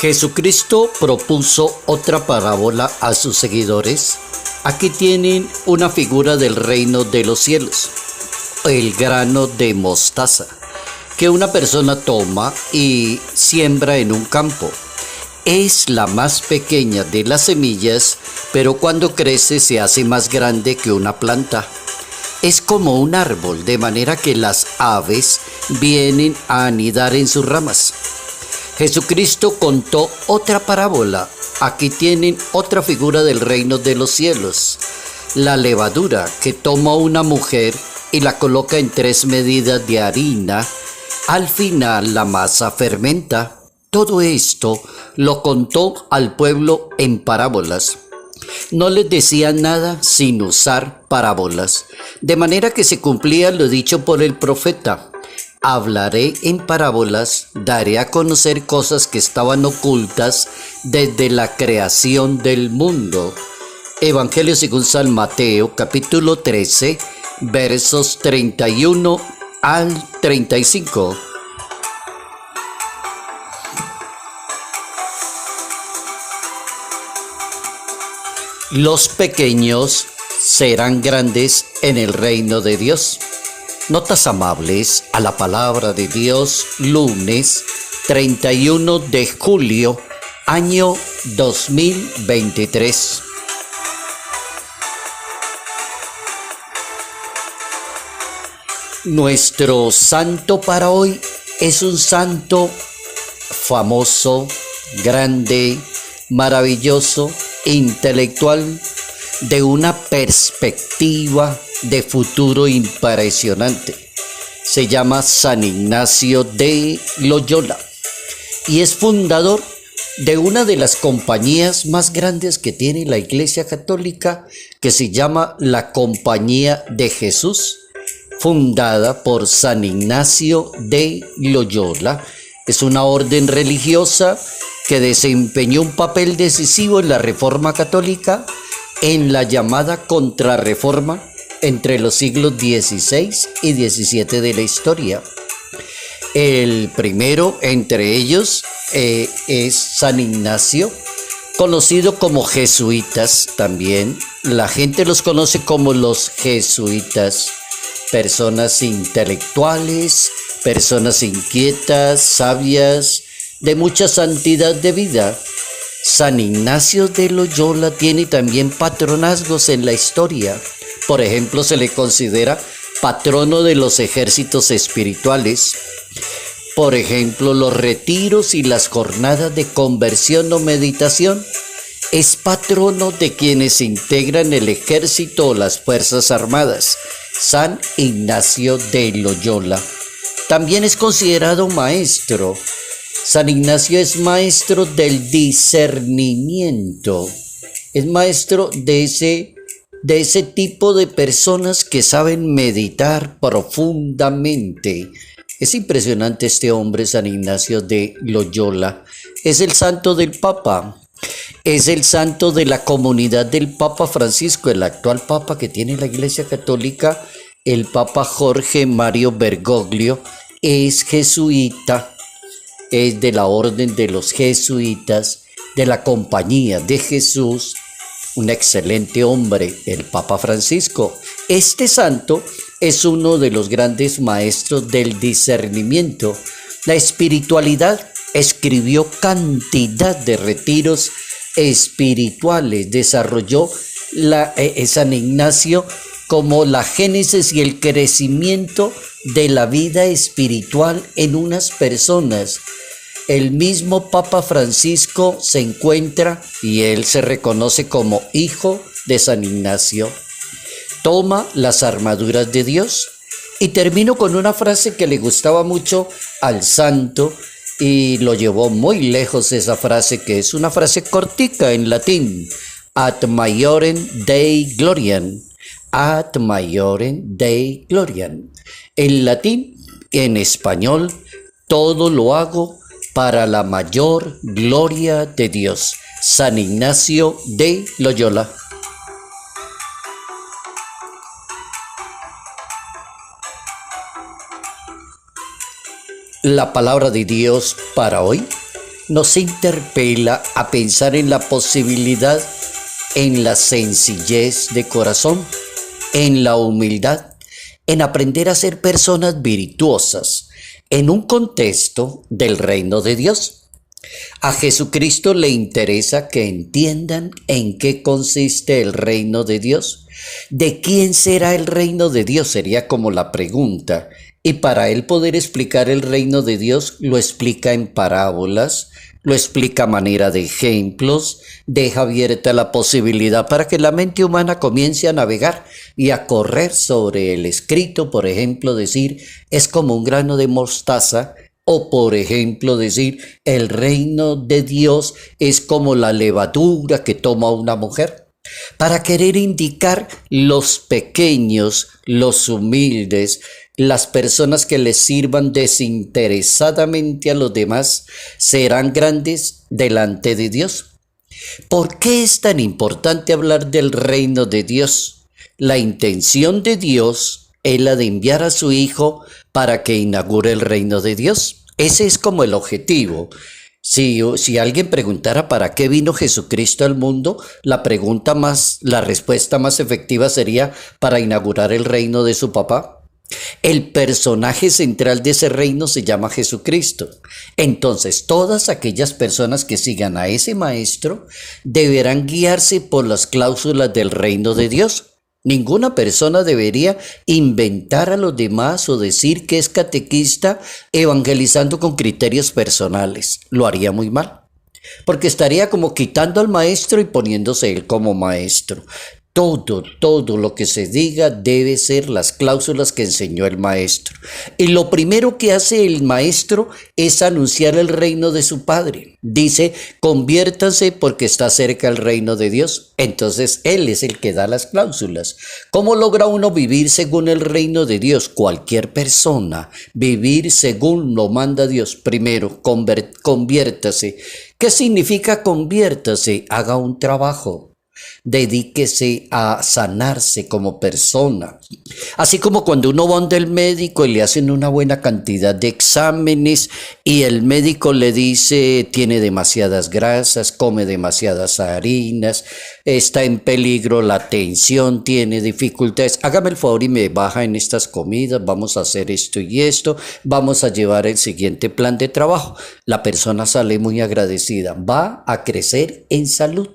Jesucristo propuso otra parábola a sus seguidores. Aquí tienen una figura del reino de los cielos, el grano de mostaza, que una persona toma y siembra en un campo. Es la más pequeña de las semillas, pero cuando crece se hace más grande que una planta. Es como un árbol, de manera que las aves vienen a anidar en sus ramas. Jesucristo contó otra parábola. Aquí tienen otra figura del reino de los cielos. La levadura que toma una mujer y la coloca en 3 medidas de harina. Al final la masa fermenta. Todo esto lo contó al pueblo en parábolas. No les decía nada sin usar parábolas, de manera que se cumplía lo dicho por el profeta. Hablaré en parábolas, daré a conocer cosas que estaban ocultas desde la creación del mundo. Evangelio según San Mateo, capítulo 13, versos 31 al 35. Los pequeños serán grandes en el reino de Dios. Notas amables a la palabra de Dios, lunes 31 de julio, año 2023. Nuestro santo para hoy es un santo famoso, grande, maravilloso, intelectual, de una perspectiva de futuro impresionante. Se llama San Ignacio de Loyola y es fundador de una de las compañías más grandes que tiene la Iglesia Católica, que se llama la Compañía de Jesús, fundada por San Ignacio de Loyola. Es una orden religiosa que desempeñó un papel decisivo en la Reforma Católica, en la llamada Contrarreforma entre los siglos XVI y XVII de la historia. El primero entre ellos es San Ignacio, conocido como jesuitas también. La gente los conoce como los jesuitas, personas intelectuales, personas inquietas, sabias, de mucha santidad de vida. San Ignacio de Loyola tiene también patronazgos en la historia. Por ejemplo, se le considera patrono de los ejércitos espirituales. Por ejemplo, los retiros y las jornadas de conversión o meditación. Es patrono de quienes integran el ejército o las fuerzas armadas. San Ignacio de Loyola. También es considerado maestro. San Ignacio es maestro del discernimiento. Es maestro de ese tipo de personas que saben meditar profundamente. Es impresionante este hombre, San Ignacio de Loyola. Es el santo del Papa. Es el santo de la comunidad del Papa Francisco, el actual Papa que tiene la Iglesia Católica. El Papa Jorge Mario Bergoglio es jesuita. Es de la orden de los jesuitas, de la Compañía de Jesús, un excelente hombre, el Papa Francisco. Este santo es uno de los grandes maestros del discernimiento, la espiritualidad. Escribió cantidad de retiros espirituales, desarrolló San Ignacio como la génesis y el crecimiento de la vida espiritual en unas personas. El mismo Papa Francisco se encuentra y él se reconoce como hijo de San Ignacio. Toma las armaduras de Dios. Y termino con una frase que le gustaba mucho al santo y lo llevó muy lejos, esa frase, que es una frase cortica en latín: Ad maiorem Dei gloriam. Ad maiorem Dei gloriam. En latín, en español, todo lo hago para la mayor gloria de Dios. San Ignacio de Loyola. La palabra de Dios para hoy nos interpela a pensar en la posibilidad, en la sencillez de corazón, en la humildad, en aprender a ser personas virtuosas en un contexto del reino de Dios. A Jesucristo le interesa que entiendan en qué consiste el reino de Dios. ¿De quién será el reino de Dios? Sería como la pregunta. Y para él poder explicar el reino de Dios, lo explica en parábolas, lo explica a manera de ejemplos, deja abierta la posibilidad para que la mente humana comience a navegar y a correr sobre el escrito. Por ejemplo, decir, es como un grano de mostaza. O por ejemplo decir, el reino de Dios es como la levadura que toma una mujer, para querer indicar los pequeños, los humildes, las personas que les sirvan desinteresadamente a los demás, serán grandes delante de Dios. ¿Por qué es tan importante hablar del reino de Dios? La intención de Dios es la de enviar a su Hijo para que inaugure el reino de Dios. Ese es como el objetivo. Si alguien preguntara para qué vino Jesucristo al mundo, la respuesta más efectiva sería para inaugurar el reino de su papá. El personaje central de ese reino se llama Jesucristo. Entonces, todas aquellas personas que sigan a ese maestro deberán guiarse por las cláusulas del reino de Dios. Ninguna persona debería inventar a los demás o decir que es catequista evangelizando con criterios personales. Lo haría muy mal, porque estaría como quitando al maestro y poniéndose él como maestro. Todo lo que se diga debe ser las cláusulas que enseñó el maestro. Y lo primero que hace el maestro es anunciar el reino de su Padre. Dice, conviértanse porque está cerca el reino de Dios. Entonces él es el que da las cláusulas. ¿Cómo logra uno vivir según el reino de Dios? Cualquier persona, vivir según lo manda Dios. Primero, conviértase. ¿Qué significa conviértase? Haga un trabajo. Dedíquese a sanarse como persona. Así como cuando uno va donde el médico y le hacen una buena cantidad de exámenes y el médico le dice tiene demasiadas grasas, come demasiadas harinas, está en peligro la tensión, tiene dificultades. Hágame el favor y me baja en estas comidas, vamos a hacer esto y esto, vamos a llevar el siguiente plan de trabajo. La persona sale muy agradecida, va a crecer en salud.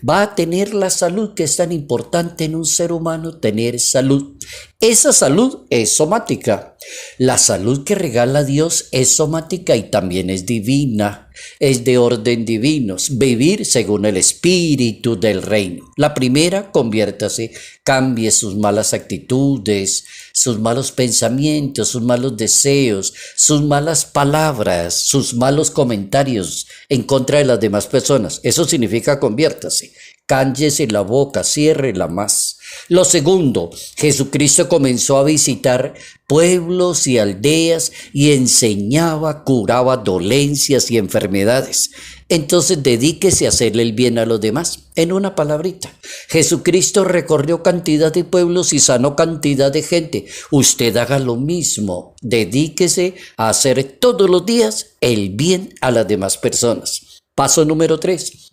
Va a tener la salud que es tan importante en un ser humano, tener salud. Esa salud es somática. La salud que regala Dios es somática y también es divina, es de orden divino, vivir según el espíritu del reino. La primera, conviértase, cambie sus malas actitudes, sus malos pensamientos, sus malos deseos, sus malas palabras, sus malos comentarios en contra de las demás personas. Eso significa conviértase. Cállese la boca, ciérrela más. Lo segundo, Jesucristo comenzó a visitar pueblos y aldeas y enseñaba, curaba dolencias y enfermedades. Entonces dedíquese a hacerle el bien a los demás. En una palabrita, Jesucristo recorrió cantidad de pueblos y sanó cantidad de gente. Usted haga lo mismo. Dedíquese a hacer todos los días el bien a las demás personas. Paso número 3.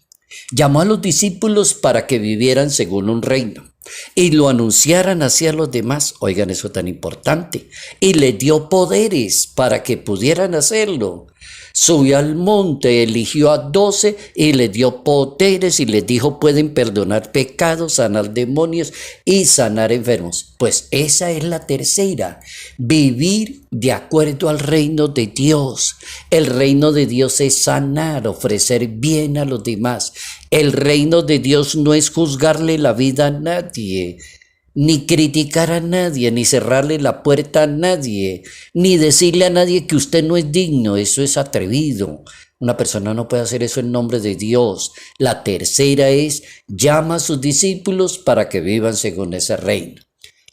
Llamó a los discípulos para que vivieran según un reino y lo anunciaran hacia los demás. Oigan, eso tan importante. Y les dio poderes para que pudieran hacerlo. Subió al monte, eligió a 12 y les dio poderes y les dijo, pueden perdonar pecados, sanar demonios y sanar enfermos. Pues esa es la tercera, vivir de acuerdo al reino de Dios. El reino de Dios es sanar, ofrecer bien a los demás. El reino de Dios no es juzgarle la vida a nadie, ni criticar a nadie, ni cerrarle la puerta a nadie, ni decirle a nadie que usted no es digno. Eso es atrevido. Una persona no puede hacer eso en nombre de Dios. La tercera es, llama a sus discípulos para que vivan según ese reino.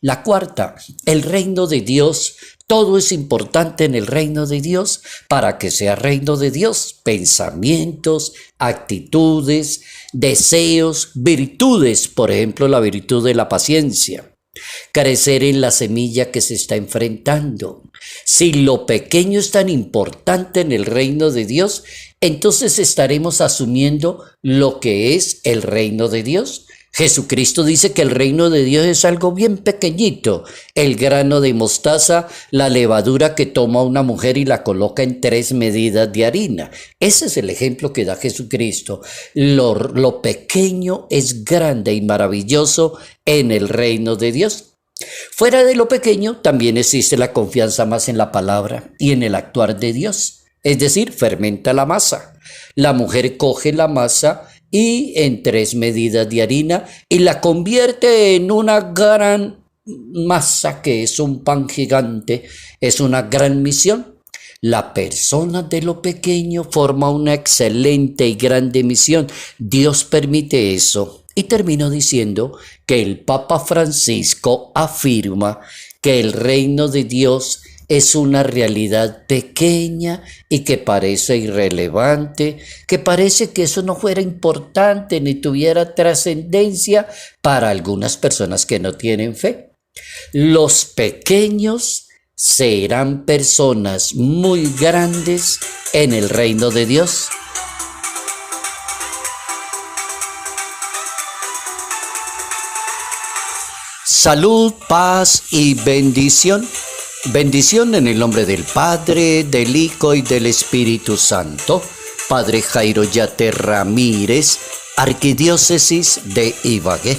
La cuarta, el reino de Dios. Todo es importante en el reino de Dios para que sea reino de Dios. Pensamientos, actitudes, deseos, virtudes, por ejemplo, la virtud de la paciencia. Crecer en la semilla que se está enfrentando. Si lo pequeño es tan importante en el reino de Dios, entonces estaremos asumiendo lo que es el reino de Dios. Jesucristo dice que el reino de Dios es algo bien pequeñito, el grano de mostaza, la levadura que toma una mujer y la coloca en 3 medidas de harina. Ese es el ejemplo que da Jesucristo. Lo pequeño es grande y maravilloso en el reino de Dios. Fuera de lo pequeño también existe la confianza más en la palabra y en el actuar de Dios. Es decir, fermenta la masa. La mujer coge la masa y en 3 medidas de harina y la convierte en una gran masa que es un pan gigante. Es una gran misión. La persona de lo pequeño forma una excelente y grande misión. Dios permite eso. Y termino diciendo que el Papa Francisco afirma que el reino de Dios es una realidad pequeña y que parece irrelevante, que parece que eso no fuera importante ni tuviera trascendencia para algunas personas que no tienen fe. Los pequeños serán personas muy grandes en el reino de Dios. Salud, paz y bendición. Bendición en el nombre del Padre, del Hijo y del Espíritu Santo. Padre Jairo Yate Ramírez, Arquidiócesis de Ibagué.